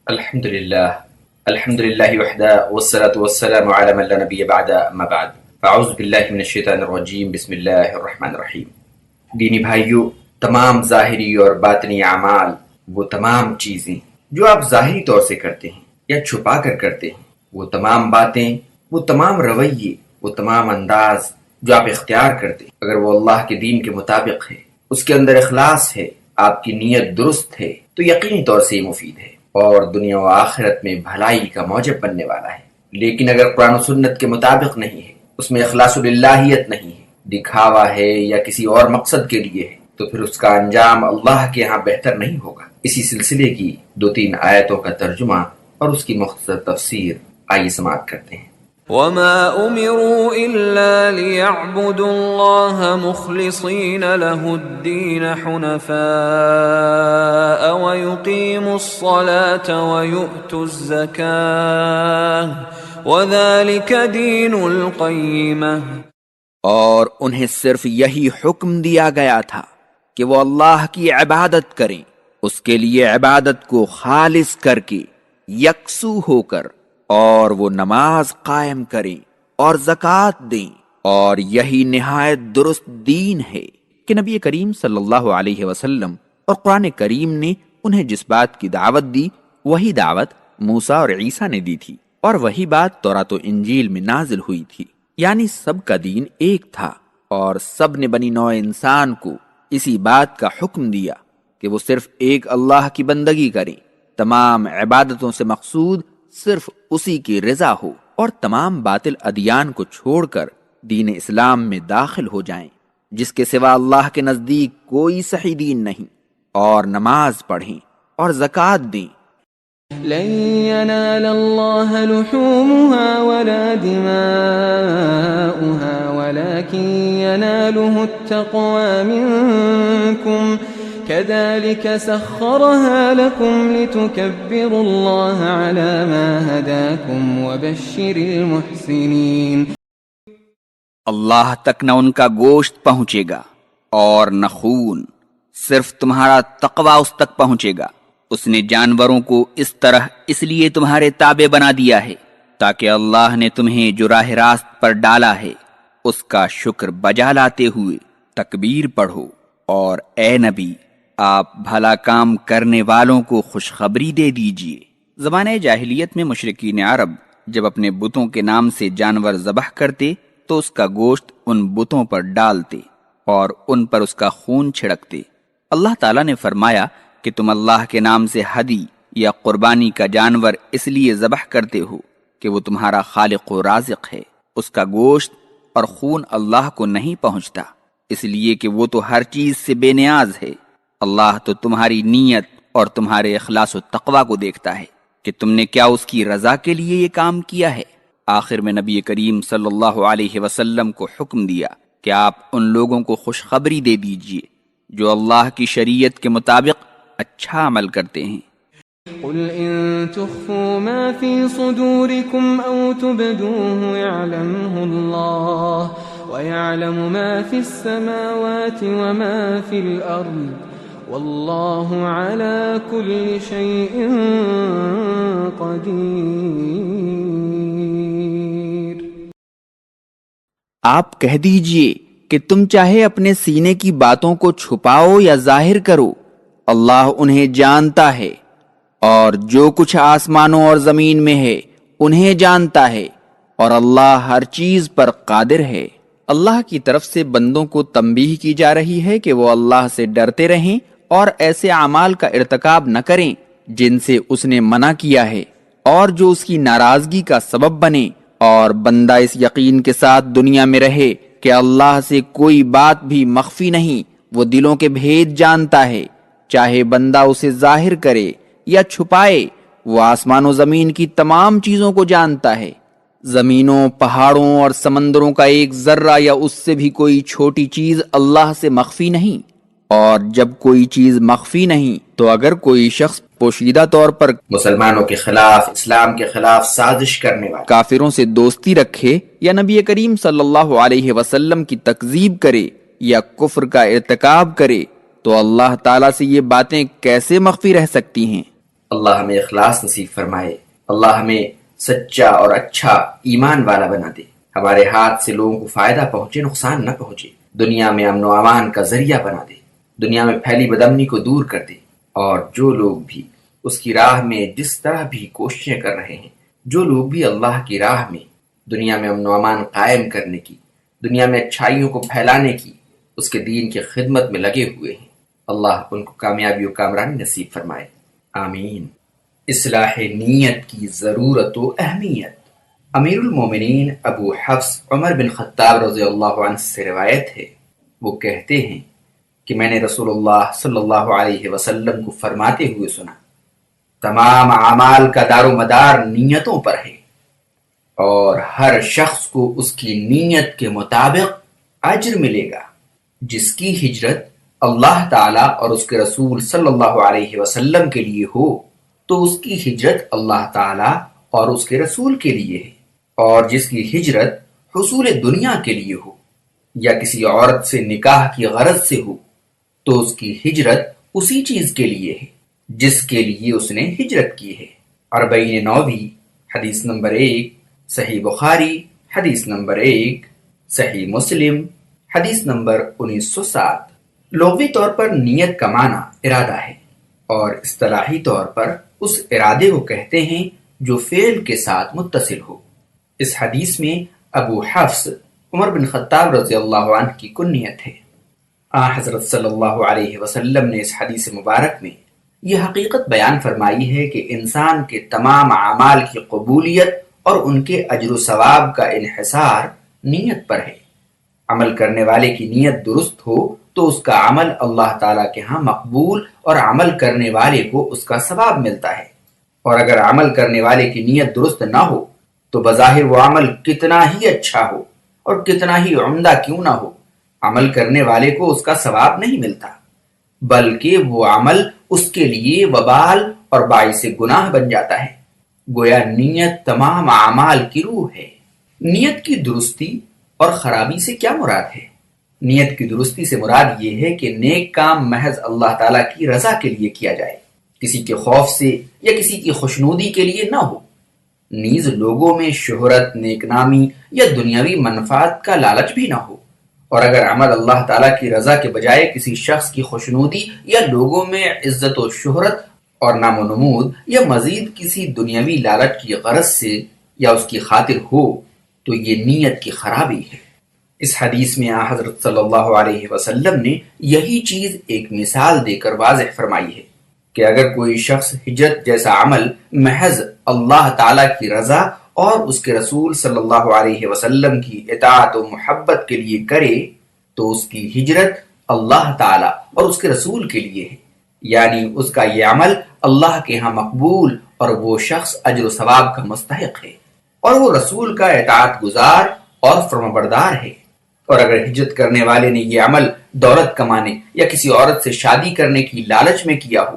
الحمد للہ وحدہ والصلاة والسلام علی من لا نبی بعد اما بعد فاعوذ باللہ من الشیطان الرجیم بسم اللہ الرحمن الرحیم۔ دینی بھائیو، تمام ظاہری اور باطنی اعمال، وہ تمام چیزیں جو آپ ظاہری طور سے کرتے ہیں یا چھپا کر کرتے ہیں، وہ تمام باتیں، وہ تمام رویے، وہ تمام انداز جو آپ اختیار کرتے ہیں، اگر وہ اللہ کے دین کے مطابق ہے، اس کے اندر اخلاص ہے، آپ کی نیت درست ہے، تو یقینی طور سے یہ مفید ہے اور دنیا و آخرت میں بھلائی کا موجب بننے والا ہے۔ لیکن اگر قرآن و سنت کے مطابق نہیں ہے، اس میں اخلاص للہیت نہیں ہے، دکھاوا ہے یا کسی اور مقصد کے لیے ہے، تو پھر اس کا انجام اللہ کے ہاں بہتر نہیں ہوگا۔ اسی سلسلے کی 2-3 آیتوں کا ترجمہ اور اس کی مختصر تفسیر آئیے سماعت کرتے ہیں۔ وما امروا الا ليعبدوا الله مخلصين له الدين حنفاء ويقيموا الصلاة ويؤتوا الزكاة وذلك دين القيمة۔ اور انہیں صرف یہی حکم دیا گیا تھا کہ وہ اللہ کی عبادت کریں، اس کے لیے عبادت کو خالص کر کے، یکسو ہو کر، اور وہ نماز قائم کریں اور زکوٰۃ دیں، اور یہی نہایت درست دین ہے کہ نبی کریم صلی اللہ علیہ وسلم اور قرآن کریم نے انہیں جس بات کی دعوت دی، وہی دعوت موسیٰ اور عیسیٰ نے دی تھی، اور وہی بات تورات و انجیل میں نازل ہوئی تھی، یعنی سب کا دین ایک تھا، اور سب نے بنی نوع انسان کو اسی بات کا حکم دیا کہ وہ صرف ایک اللہ کی بندگی کریں، تمام عبادتوں سے مقصود صرف اسی کی رضا ہو، اور تمام باطل ادیان کو چھوڑ کر دین اسلام میں داخل ہو جائیں، جس کے سوا اللہ کے نزدیک کوئی صحیح دین نہیں، اور نماز پڑھیں اور زکوٰۃ دیں۔ لن ينال الله لحومها ولا دماؤها ولكن يناله التقوى منكم كذلك سخرها لكم لتكبروا الله على ما هداكم وبشر المحسنين۔ اللہ تک نہ ان کا گوشت پہنچے گا اور نہ خون، صرف تمہارا تقوی اس تک پہنچے گا۔ اس نے جانوروں کو اس طرح اس لیے تمہارے تابع بنا دیا ہے تاکہ اللہ نے تمہیں جو راہ راست پر ڈالا ہے اس کا شکر بجا لاتے ہوئے تکبیر پڑھو، اور اے نبی آپ بھلا کام کرنے والوں کو خوشخبری دے دیجئے۔ زمانہ جاہلیت میں مشرکین عرب جب اپنے بتوں کے نام سے جانور ذبح کرتے تو اس کا گوشت ان بتوں پر ڈالتے اور ان پر اس کا خون چھڑکتے۔ اللہ تعالیٰ نے فرمایا کہ تم اللہ کے نام سے ہدی یا قربانی کا جانور اس لیے ذبح کرتے ہو کہ وہ تمہارا خالق و رازق ہے، اس کا گوشت اور خون اللہ کو نہیں پہنچتا، اس لیے کہ وہ تو ہر چیز سے بے نیاز ہے۔ اللہ تو تمہاری نیت اور تمہارے اخلاص و تقوی کو دیکھتا ہے کہ تم نے کیا اس کی رضا کے لیے یہ کام کیا ہے۔ آخر میں نبی کریم صلی اللہ علیہ وسلم کو حکم دیا کہ آپ ان لوگوں کو خوشخبری دے دیجئے جو اللہ کی شریعت کے مطابق اچھا عمل کرتے ہیں۔ قل ان تخفوا ما في صدوركم او تبدوه يعلمه الله ويعلم ما في السماوات وما في الارض والله على كل شيء قدير۔ آپ کہہ دیجئے کہ تم چاہے اپنے سینے کی باتوں کو چھپاؤ یا ظاہر کرو، اللہ انہیں جانتا ہے، اور جو کچھ آسمانوں اور زمین میں ہے انہیں جانتا ہے، اور اللہ ہر چیز پر قادر ہے۔ اللہ کی طرف سے بندوں کو تنبیہ کی جا رہی ہے کہ وہ اللہ سے ڈرتے رہیں اور ایسے اعمال کا ارتکاب نہ کریں جن سے اس نے منع کیا ہے اور جو اس کی ناراضگی کا سبب بنے، اور بندہ اس یقین کے ساتھ دنیا میں رہے کہ اللہ سے کوئی بات بھی مخفی نہیں، وہ دلوں کے بھید جانتا ہے، چاہے بندہ اسے ظاہر کرے یا چھپائے، وہ آسمان و زمین کی تمام چیزوں کو جانتا ہے۔ زمینوں، پہاڑوں اور سمندروں کا ایک ذرہ یا اس سے بھی کوئی چھوٹی چیز اللہ سے مخفی نہیں، اور جب کوئی چیز مخفی نہیں تو اگر کوئی شخص پوشیدہ طور پر مسلمانوں کے خلاف، اسلام کے خلاف سازش کرنے والے کافروں سے دوستی رکھے یا نبی کریم صلی اللہ علیہ وسلم کی تکذیب کرے یا کفر کا ارتکاب کرے تو اللہ تعالیٰ سے یہ باتیں کیسے مخفی رہ سکتی ہیں؟ اللہ ہمیں اخلاص نصیب فرمائے، اللہ ہمیں سچا اور اچھا ایمان والا بنا دے، ہمارے ہاتھ سے لوگوں کو فائدہ پہنچے، نقصان نہ پہنچے، دنیا میں امن و امان کا ذریعہ بنا دے، دنیا میں پھیلی بدامنی کو دور کر دے، اور جو لوگ بھی اس کی راہ میں جس طرح بھی کوششیں کر رہے ہیں، جو لوگ بھی اللہ کی راہ میں دنیا میں امن و امان قائم کرنے کی، دنیا میں اچھائیوں کو پھیلانے کی، اس کے دین کی خدمت میں لگے ہوئے ہیں، اللہ ان کو کامیابی و کامرانی نصیب فرمائے، آمین۔ اصلاح نیت کی ضرورت و اہمیت۔ امیر المومنین ابو حفص عمر بن خطاب رضی اللہ عنہ سے روایت ہے، وہ کہتے ہیں کہ میں نے رسول اللہ صلی اللہ علیہ وسلم کو فرماتے ہوئے سنا، تمام اعمال کا دار و مدار نیتوں پر ہے، اور ہر شخص کو اس کی نیت کے مطابق اجر ملے گا۔ جس کی ہجرت اللہ تعالیٰ اور اس کے رسول صلی اللہ علیہ وسلم کے لیے ہو تو اس کی ہجرت اللہ تعالیٰ اور اس کے رسول کے لیے ہے، اور جس کی ہجرت حصول دنیا کے لیے ہو یا کسی عورت سے نکاح کی غرض سے ہو تو اس کی ہجرت اسی چیز کے لیے ہے جس کے لیے اس نے ہجرت کی ہے۔ اربعین نووی حدیث نمبر 1، صحیح بخاری حدیث نمبر 1، صحیح مسلم حدیث نمبر 1907۔ لغوی طور پر نیت کا معنی ارادہ ہے، اور اصطلاحی طور پر اس ارادے کو کہتے ہیں جو فعل کے ساتھ متصل ہو۔ اس حدیث میں ابو حفص عمر بن خطاب رضی اللہ عنہ کی کنیت ہے۔ حضرت صلی اللہ علیہ وسلم نے اس حدیث مبارک میں یہ حقیقت بیان فرمائی ہے کہ انسان کے تمام اعمال کی قبولیت اور ان کے اجر و ثواب کا انحصار نیت پر ہے۔ عمل کرنے والے کی نیت درست ہو تو اس کا عمل اللہ تعالیٰ کے ہاں مقبول اور عمل کرنے والے کو اس کا ثواب ملتا ہے، اور اگر عمل کرنے والے کی نیت درست نہ ہو تو بظاہر وہ عمل کتنا ہی اچھا ہو اور کتنا ہی عمدہ کیوں نہ ہو، عمل کرنے والے کو اس کا ثواب نہیں ملتا، بلکہ وہ عمل اس کے لیے وبال اور باعث گناہ بن جاتا ہے۔ گویا نیت تمام اعمال کی روح ہے۔ نیت کی درستی اور خرابی سے کیا مراد ہے؟ نیت کی درستی سے مراد یہ ہے کہ نیک کام محض اللہ تعالیٰ کی رضا کے لیے کیا جائے، کسی کے خوف سے یا کسی کی خوشنودی کے لیے نہ ہو، نیز لوگوں میں شہرت، نیک نامی یا دنیاوی منفعت کا لالچ بھی نہ ہو، اور اگر عمل اللہ تعالیٰ کی رضا کے بجائے کسی شخص کی خوشنودی یا لوگوں میں عزت و شہرت اور نام و نمود یا مزید کسی دنیاوی لالچ کی غرض سے یا اس کی خاطر ہو تو یہ نیت کی خرابی ہے۔ اس حدیث میں حضرت صلی اللہ علیہ وسلم نے یہی چیز ایک مثال دے کر واضح فرمائی ہے کہ اگر کوئی شخص ہجرت جیسا عمل محض اللہ تعالیٰ کی رضا اور اس کے رسول صلی اللہ علیہ وسلم کی اطاعت و محبت کے لیے کرے تو اس کی ہجرت اللہ تعالیٰ اور اس کے رسول کے لیے ہے، یعنی اس کا یہ عمل اللہ کے ہاں مقبول اور وہ شخص اجر و ثواب کا مستحق ہے، اور وہ رسول کا اطاعت گزار اور فرمانبردار ہے۔ اور اگر ہجرت کرنے والے نے یہ عمل دولت کمانے یا کسی عورت سے شادی کرنے کی لالچ میں کیا ہو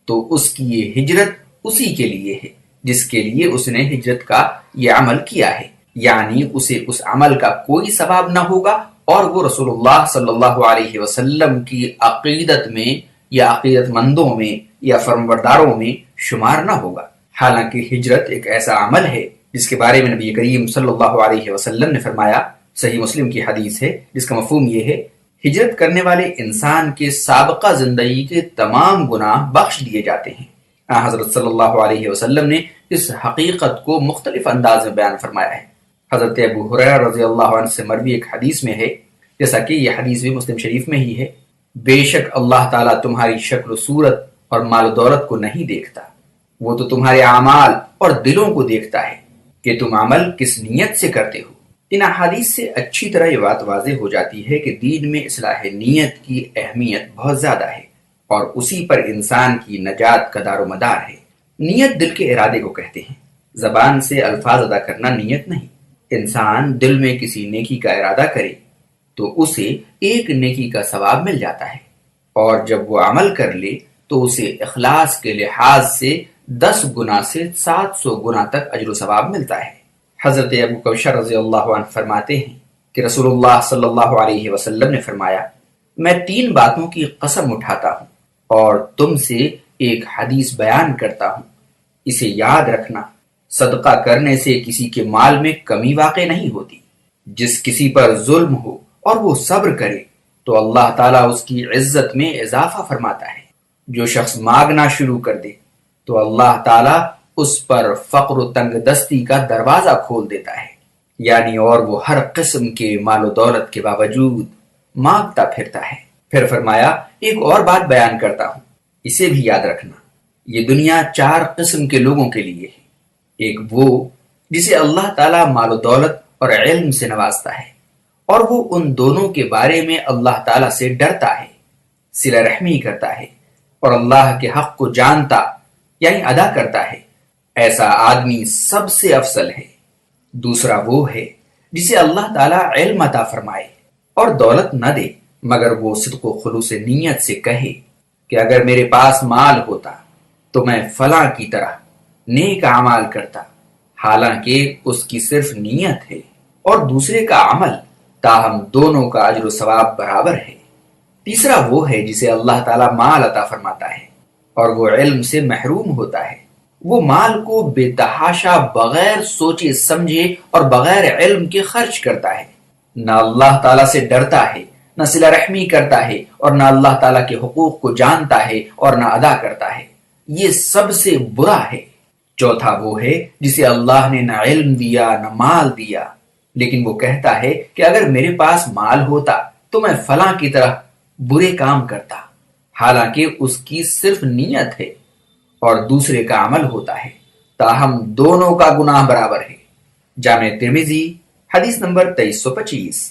تو اس کی یہ ہجرت اسی کے لیے ہے جس کے لیے اس نے ہجرت کا یہ عمل کیا ہے، یعنی اسے اس عمل کا کوئی ثواب نہ ہوگا اور وہ رسول اللہ صلی اللہ علیہ وسلم کی عقیدت میں یا عقیدت مندوں میں یا فرمانبرداروں میں شمار نہ ہوگا۔ حالانکہ ہجرت ایک ایسا عمل ہے جس کے بارے میں نبی کریم صلی اللہ علیہ وسلم نے فرمایا، صحیح مسلم کی حدیث ہے جس کا مفہوم یہ ہے، ہجرت کرنے والے انسان کے سابقہ زندگی کے تمام گناہ بخش دیے جاتے ہیں۔ حضرت صلی اللہ علیہ وسلم نے اس حقیقت کو مختلف انداز میں بیان فرمایا ہے۔ حضرت ابو ہریرہ رضی اللہ عنہ سے مروی ایک حدیث میں ہے، جیسا کہ یہ حدیث بھی مسلم شریف میں ہی ہے، بے شک اللہ تعالیٰ تمہاری شکل و صورت اور مال و دولت کو نہیں دیکھتا، وہ تو تمہارے اعمال اور دلوں کو دیکھتا ہے کہ تم عمل کس نیت سے کرتے ہو۔ ان احادیث سے اچھی طرح یہ بات واضح ہو جاتی ہے کہ دین میں اصلاح نیت کی اہمیت بہت زیادہ ہے اور اسی پر انسان کی نجات کا دار و مدار ہے۔ نیت دل کے ارادے کو کہتے ہیں، زبان سے الفاظ ادا کرنا نیت نہیں۔ انسان دل میں کسی نیکی کا ارادہ کرے تو اسے ایک نیکی کا ثواب مل جاتا ہے، اور جب وہ عمل کر لے تو اسے اخلاص کے لحاظ سے 10 گنا سے 700 گنا تک اجر و ثواب ملتا ہے۔ حضرت ابو کوثر رضی اللہ عنہ فرماتے ہیں کہ رسول اللہ صلی اللہ علیہ وسلم نے فرمایا، میں 3 باتوں کی قسم اٹھاتا ہوں اور تم سے ایک حدیث بیان کرتا ہوں، اسے یاد رکھنا، صدقہ کرنے سے کسی کے مال میں کمی واقع نہیں ہوتی۔ جس کسی پر ظلم ہو اور وہ صبر کرے تو اللہ تعالیٰ اس کی عزت میں اضافہ فرماتا ہے۔ جو شخص مانگنا شروع کر دے تو اللہ تعالیٰ اس پر فقر و تنگ دستی کا دروازہ کھول دیتا ہے، یعنی اور وہ ہر قسم کے مال و دولت کے باوجود مانگتا پھرتا ہے۔ پھر فرمایا ایک اور بات بیان کرتا ہوں، اسے بھی یاد رکھنا، یہ دنیا 4 قسم کے لوگوں کے لیے ہے۔ ایک وہ جسے اللہ تعالیٰ مال و دولت اور علم سے نوازتا ہے، اور وہ ان دونوں کے بارے میں اللہ تعالیٰ سے ڈرتا ہے، صلہ رحمی کرتا ہے اور اللہ کے حق کو جانتا یعنی ادا کرتا ہے، ایسا آدمی سب سے افضل ہے۔ دوسرا وہ ہے جسے اللہ تعالیٰ علم عطا فرمائے اور دولت نہ دے، مگر وہ صدق و خلوص نیت سے کہے کہ اگر میرے پاس مال ہوتا تو میں فلاں کی طرح نیک اعمال کرتا، حالانکہ اس کی صرف نیت ہے اور دوسرے کا عمل، تاہم دونوں کا اجر و ثواب برابر ہے۔ تیسرا وہ ہے جسے اللہ تعالیٰ مال عطا فرماتا ہے اور وہ علم سے محروم ہوتا ہے، وہ مال کو بے تحاشا بغیر سوچے سمجھے اور بغیر علم کے خرچ کرتا ہے، نہ اللہ تعالیٰ سے ڈرتا ہے، نہ صلہ رحمی کرتا ہے اور نہ اللہ تعالیٰ کے حقوق کو جانتا ہے اور نہ ادا کرتا ہے، یہ سب سے برا ہے۔ چوتھا وہ ہے جسے اللہ نے نہ علم دیا نہ مال دیا، لیکن وہ کہتا ہے کہ اگر میرے پاس مال ہوتا تو میں فلاں کی طرح برے کام کرتا، حالانکہ اس کی صرف نیت ہے اور دوسرے کا عمل ہوتا ہے، تاہم دونوں کا گناہ برابر ہے۔ جامع ترمذی حدیث نمبر 2325۔